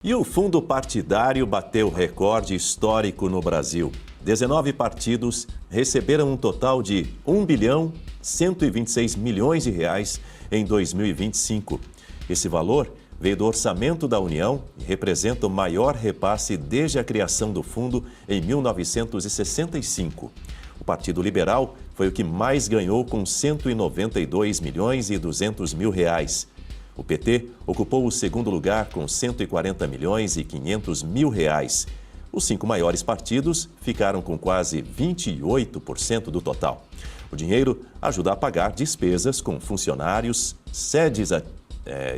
E o fundo partidário bateu recorde histórico no Brasil. 19 partidos receberam um total de 1,126 bilhões de reais em 2025. Esse valor veio do orçamento da União e representa o maior repasse desde a criação do fundo em 1965. O Partido Liberal foi o que mais ganhou, com 192 milhões e 200 mil reais. O PT ocupou o segundo lugar com 140 milhões e 500 mil reais. Os 5 maiores partidos ficaram com quase 28% do total. O dinheiro ajuda a pagar despesas com funcionários,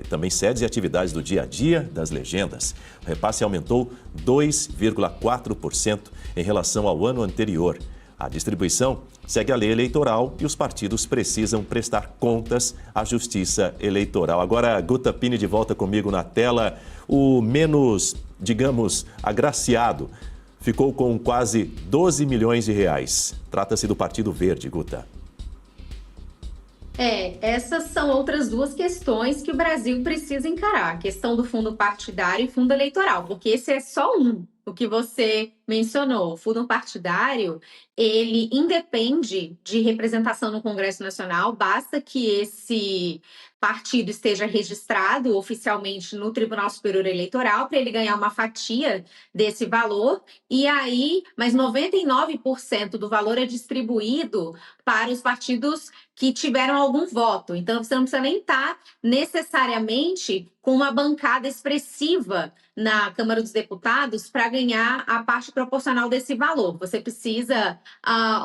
também sedes e atividades do dia a dia das legendas. O repasse aumentou 2,4% em relação ao ano anterior. A distribuição segue a lei eleitoral e os partidos precisam prestar contas à Justiça Eleitoral. Agora, Guta Pini de volta comigo na tela. O menos, digamos, agraciado ficou com quase 12 milhões de reais. Trata-se do Partido Verde, Guta. Essas são outras duas questões que o Brasil precisa encarar, a questão do fundo partidário e fundo eleitoral, porque esse é só um, o que você mencionou. O fundo partidário, ele independe de representação no Congresso Nacional, basta que esse partido esteja registrado oficialmente no Tribunal Superior Eleitoral para ele ganhar uma fatia desse valor, e aí, mas 99% do valor é distribuído para os partidos que tiveram algum voto. Então, você não precisa nem estar necessariamente com uma bancada expressiva na Câmara dos Deputados para ganhar a parte proporcional desse valor. Você precisa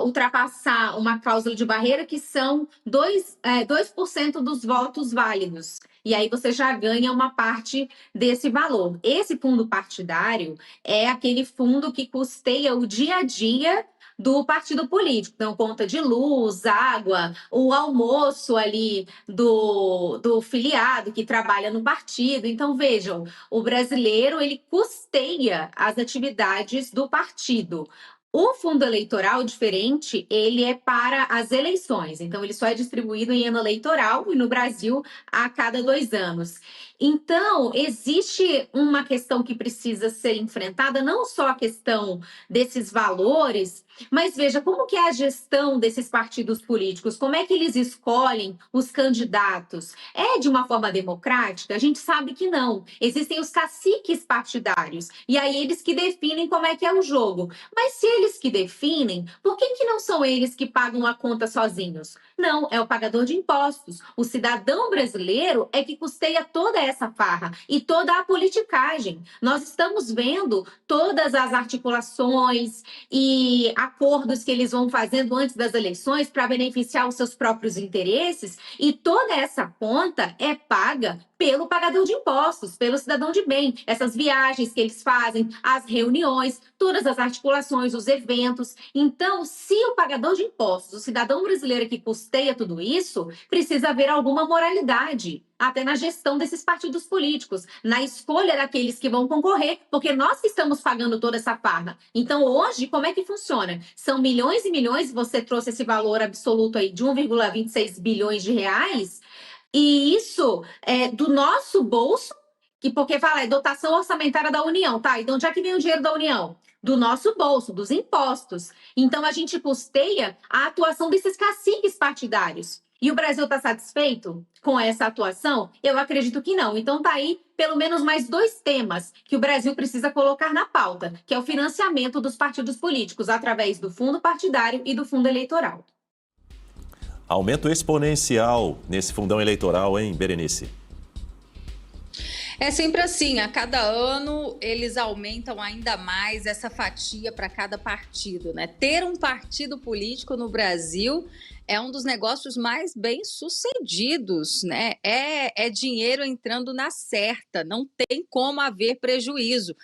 ultrapassar uma cláusula de barreira que são 2% dos votos válidos. E aí você já ganha uma parte desse valor. Esse fundo partidário é aquele fundo que custeia o dia a dia do partido político. Então, conta de luz, água, o almoço ali do filiado que trabalha no partido. Então, vejam, o brasileiro, ele custeia as atividades do partido. O fundo eleitoral, diferente, ele é para as eleições. Então, ele só é distribuído em ano eleitoral e no Brasil a cada 2 anos. Então, existe uma questão que precisa ser enfrentada, não só a questão desses valores, mas veja, como que é a gestão desses partidos políticos? Como é que eles escolhem os candidatos? É de uma forma democrática? A gente sabe que não. Existem os caciques partidários, e aí eles que definem como é que é o jogo. Mas se eles que definem, por que não são eles que pagam a conta sozinhos? Não, é o pagador de impostos. O cidadão brasileiro é que custeia toda essa farra e toda a politicagem. Nós estamos vendo todas as articulações e acordos que eles vão fazendo antes das eleições para beneficiar os seus próprios interesses, e toda essa conta é paga pelo pagador de impostos, pelo cidadão de bem. Essas viagens que eles fazem, as reuniões, todas as articulações, os eventos. Então, se o pagador de impostos, o cidadão brasileiro que custeia tudo isso, precisa haver alguma moralidade, até na gestão desses partidos políticos, na escolha daqueles que vão concorrer, porque nós que estamos pagando toda essa farra. Então, hoje, como é que funciona? São milhões e milhões, você trouxe esse valor absoluto aí de 1,26 bilhões de reais, e isso é do nosso bolso, porque fala, é dotação orçamentária da União, tá? Então, onde é que vem o dinheiro da União? Do nosso bolso, dos impostos. Então, a gente custeia a atuação desses caciques partidários. E o Brasil está satisfeito com essa atuação? Eu acredito que não. Então, tá aí pelo menos mais 2 temas que o Brasil precisa colocar na pauta, que é o financiamento dos partidos políticos através do fundo partidário e do fundo eleitoral. Aumento exponencial nesse fundão eleitoral, hein, Berenice? É sempre assim, a cada ano eles aumentam ainda mais essa fatia para cada partido, né? Ter um partido político no Brasil é um dos negócios mais bem sucedidos, né? É dinheiro entrando na certa, não tem como haver prejuízo.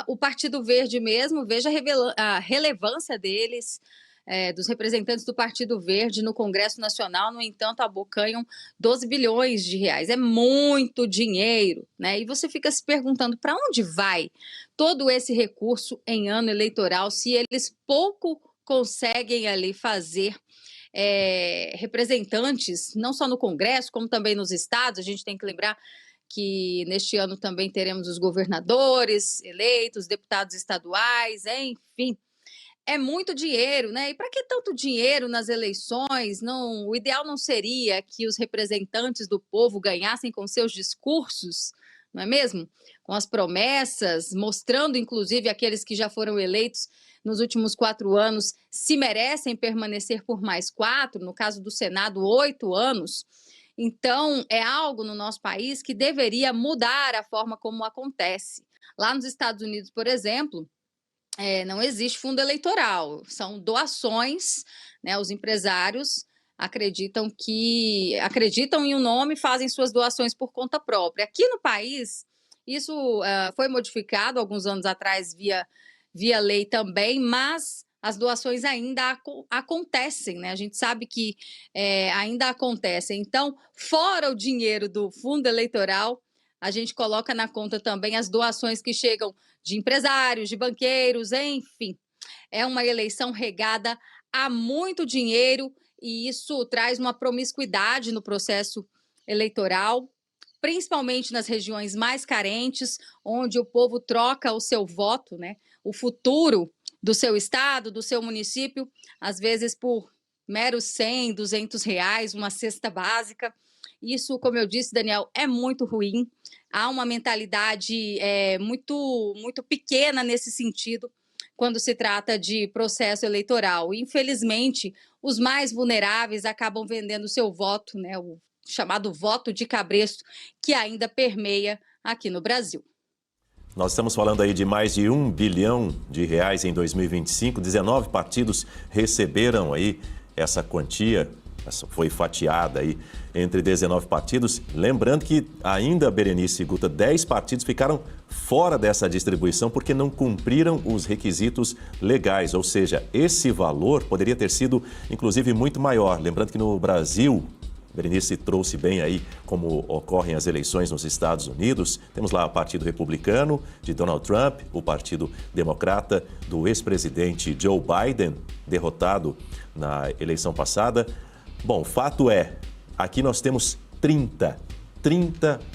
O Partido Verde mesmo, veja a relevância deles, dos representantes do Partido Verde no Congresso Nacional, no entanto, abocanham 12 bilhões de reais. É muito dinheiro, né? E você fica se perguntando para onde vai todo esse recurso em ano eleitoral, se eles pouco conseguem ali fazer representantes, não só no Congresso, como também nos estados. A gente tem que lembrar que neste ano também teremos os governadores eleitos, deputados estaduais, enfim. É muito dinheiro, né? E para que tanto dinheiro nas eleições? Não, o ideal não seria que os representantes do povo ganhassem com seus discursos, não é mesmo? Com as promessas, mostrando, inclusive, aqueles que já foram eleitos nos últimos 4 anos, se merecem permanecer por mais 4, no caso do Senado, 8 anos. Então, é algo no nosso país que deveria mudar a forma como acontece. Lá nos Estados Unidos, por exemplo, não existe fundo eleitoral, são doações, né? Os empresários acreditam em um nome e fazem suas doações por conta própria. Aqui no país, isso foi modificado alguns anos atrás via lei também, mas as doações ainda acontecem, né? A gente sabe que ainda acontecem. Então, fora o dinheiro do fundo eleitoral, a gente coloca na conta também as doações que chegam de empresários, de banqueiros, enfim. É uma eleição regada a muito dinheiro e isso traz uma promiscuidade no processo eleitoral, principalmente nas regiões mais carentes, onde o povo troca o seu voto, né? O futuro do seu estado, do seu município, às vezes por meros 100, 200 reais, uma cesta básica. Isso, como eu disse, Daniel, é muito ruim. Há uma mentalidade muito, muito pequena nesse sentido quando se trata de processo eleitoral. Infelizmente, os mais vulneráveis acabam vendendo seu voto, né, o chamado voto de cabresto, que ainda permeia aqui no Brasil. Nós estamos falando aí de mais de R$1 bilhão em 2025. 19 partidos receberam aí essa quantia. Foi fatiada aí entre 19 partidos. Lembrando que ainda, Berenice e Guta, 10 partidos ficaram fora dessa distribuição porque não cumpriram os requisitos legais. Ou seja, esse valor poderia ter sido, inclusive, muito maior. Lembrando que no Brasil, Berenice trouxe bem aí como ocorrem as eleições nos Estados Unidos. Temos lá o Partido Republicano de Donald Trump, o Partido Democrata do ex-presidente Joe Biden, derrotado na eleição passada. Bom, fato é, aqui nós temos 30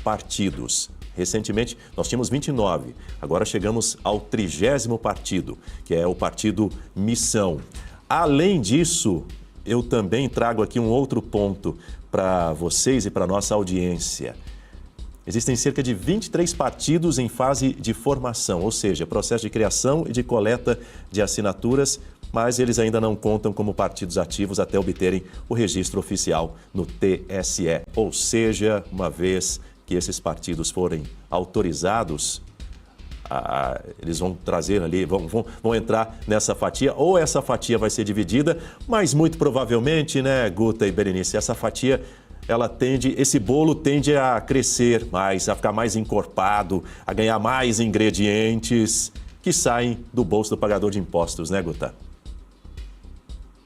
partidos. Recentemente, nós tínhamos 29. Agora chegamos ao 30º partido, que é o Partido Missão. Além disso, eu também trago aqui um outro ponto para vocês e para a nossa audiência. Existem cerca de 23 partidos em fase de formação, ou seja, processo de criação e de coleta de assinaturas, mas eles ainda não contam como partidos ativos até obterem o registro oficial no TSE. Ou seja, uma vez que esses partidos forem autorizados, eles vão trazer ali, vão entrar nessa fatia, ou essa fatia vai ser dividida, mas muito provavelmente, né, Guta e Berenice, essa fatia, esse bolo tende a crescer mais, a ficar mais encorpado, a ganhar mais ingredientes que saem do bolso do pagador de impostos, né, Guta?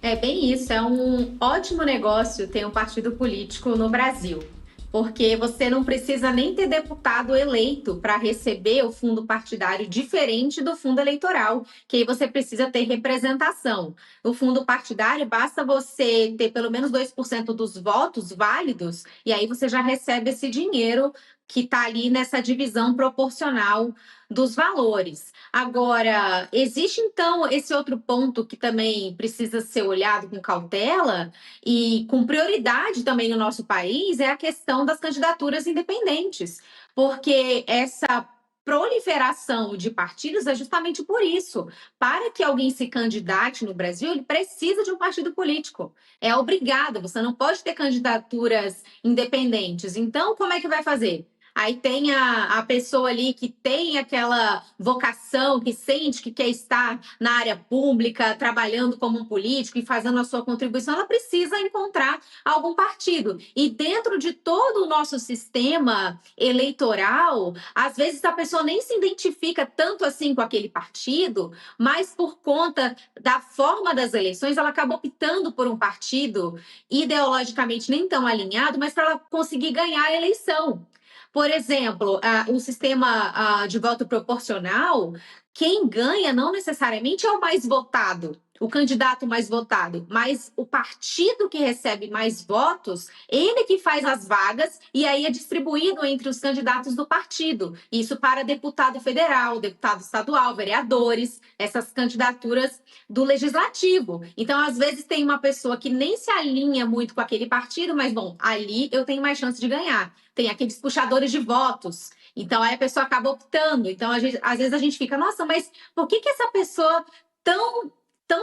É bem isso, é um ótimo negócio ter um partido político no Brasil, porque você não precisa nem ter deputado eleito para receber o fundo partidário diferente do fundo eleitoral, que aí você precisa ter representação. O fundo partidário, basta você ter pelo menos 2% dos votos válidos, e aí você já recebe esse dinheiro que está ali nessa divisão proporcional dos valores. Agora, existe então esse outro ponto que também precisa ser olhado com cautela e com prioridade também no nosso país, é a questão das candidaturas independentes, porque essa proliferação de partidos é justamente por isso. Para que alguém se candidate no Brasil, ele precisa de um partido político. É obrigado, você não pode ter candidaturas independentes. Então, como é que vai fazer? Aí tem a pessoa ali que tem aquela vocação, que sente que quer estar na área pública, trabalhando como um político e fazendo a sua contribuição, ela precisa encontrar algum partido. E dentro de todo o nosso sistema eleitoral, às vezes a pessoa nem se identifica tanto assim com aquele partido, mas por conta da forma das eleições, ela acaba optando por um partido ideologicamente nem tão alinhado, mas para ela conseguir ganhar a eleição. Por exemplo, o sistema de voto proporcional, quem ganha não necessariamente é o mais votado. o candidato mais votado, mas o partido que recebe mais votos, ele que faz as vagas e aí é distribuído entre os candidatos do partido. Isso para deputado federal, deputado estadual, vereadores, essas candidaturas do legislativo. Então, às vezes, tem uma pessoa que nem se alinha muito com aquele partido, mas, bom, ali eu tenho mais chance de ganhar. Tem aqueles puxadores de votos. Então, aí a pessoa acaba optando. Então, às vezes a gente fica, nossa, mas por que essa pessoa tão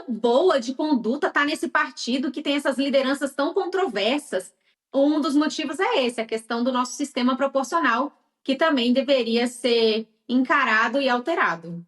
boa de conduta está nesse partido que tem essas lideranças tão controversas? Um dos motivos é esse, a questão do nosso sistema proporcional, que também deveria ser encarado e alterado.